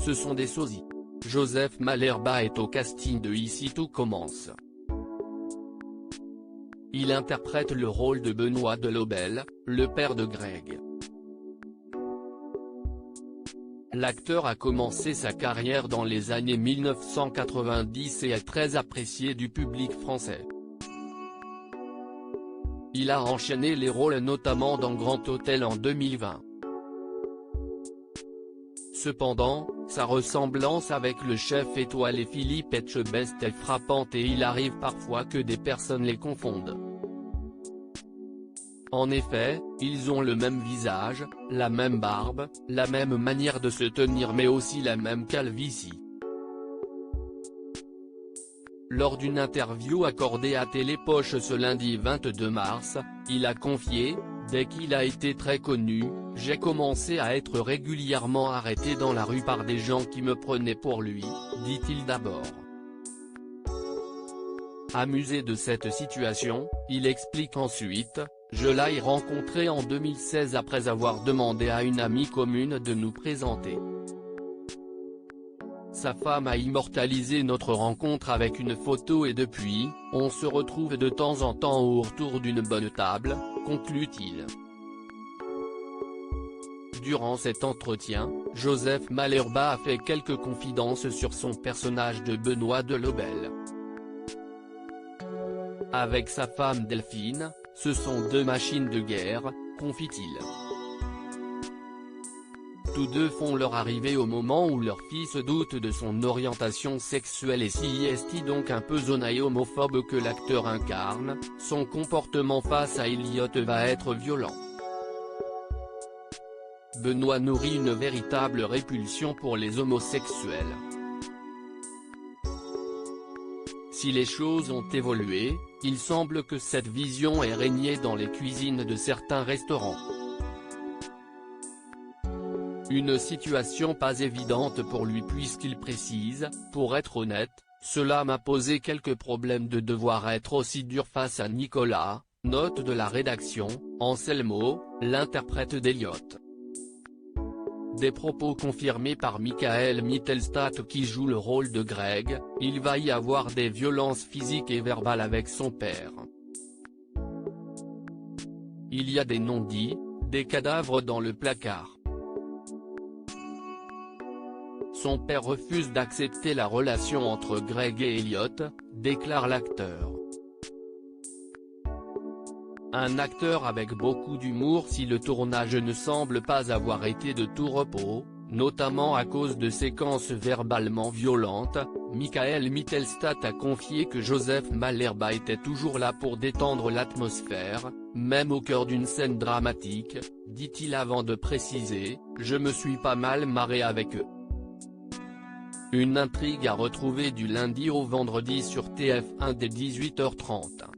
ce sont des sosies. Joseph Malherbe est au casting de Ici tout commence. Il interprète le rôle de Benoît Delobel, le père de Greg. L'acteur a commencé sa carrière dans les années 1990 et est très apprécié du public français. Il a enchaîné les rôles notamment dans Grand Hôtel en 2020. Cependant, sa ressemblance avec le chef étoilé Philippe Etchebest est frappante et il arrive parfois que des personnes les confondent. En effet, ils ont le même visage, la même barbe, la même manière de se tenir mais aussi la même calvitie. Lors d'une interview accordée à Télépoche ce lundi 22 mars, il a confié « Dès qu'il a été très connu, j'ai commencé à être régulièrement arrêté dans la rue par des gens qui me prenaient pour lui », dit-il d'abord. Amusé de cette situation, il explique ensuite « Je l'ai rencontré en 2016 après avoir demandé à une amie commune de nous présenter. Sa femme a immortalisé notre rencontre avec une photo et depuis, on se retrouve de temps en temps autour d'une bonne table », conclut-il. Durant cet entretien, Joseph Malherbe a fait quelques confidences sur son personnage de Benoît Delobel. Avec sa femme Delphine, ce sont deux machines de guerre, confie-t-il. Tous deux font leur arrivée au moment où leur fils doute de son orientation sexuelle et s'y est donc un peu zonaï homophobe que l'acteur incarne, son comportement face à Elliot va être violent. Benoît nourrit une véritable répulsion pour les homosexuels. Si les choses ont évolué, il semble que cette vision ait régné dans les cuisines de certains restaurants. Une situation pas évidente pour lui puisqu'il précise « Pour être honnête, cela m'a posé quelques problèmes de devoir être aussi dur face à Nicolas », note de la rédaction, Anselmo, l'interprète d'Elliot. Des propos confirmés par Michael Mittelstadt qui joue le rôle de Greg, il va y avoir des violences physiques et verbales avec son père. Il y a des non-dits, des cadavres dans le placard. Son père refuse d'accepter la relation entre Greg et Elliot, déclare l'acteur. Un acteur avec beaucoup d'humour si le tournage ne semble pas avoir été de tout repos, notamment à cause de séquences verbalement violentes, Michael Mittelstadt a confié que Joseph Malherbe était toujours là pour détendre l'atmosphère, même au cœur d'une scène dramatique, dit-il avant de préciser « Je me suis pas mal marré avec eux ». Une intrigue à retrouver du lundi au vendredi sur TF1 dès 18h30.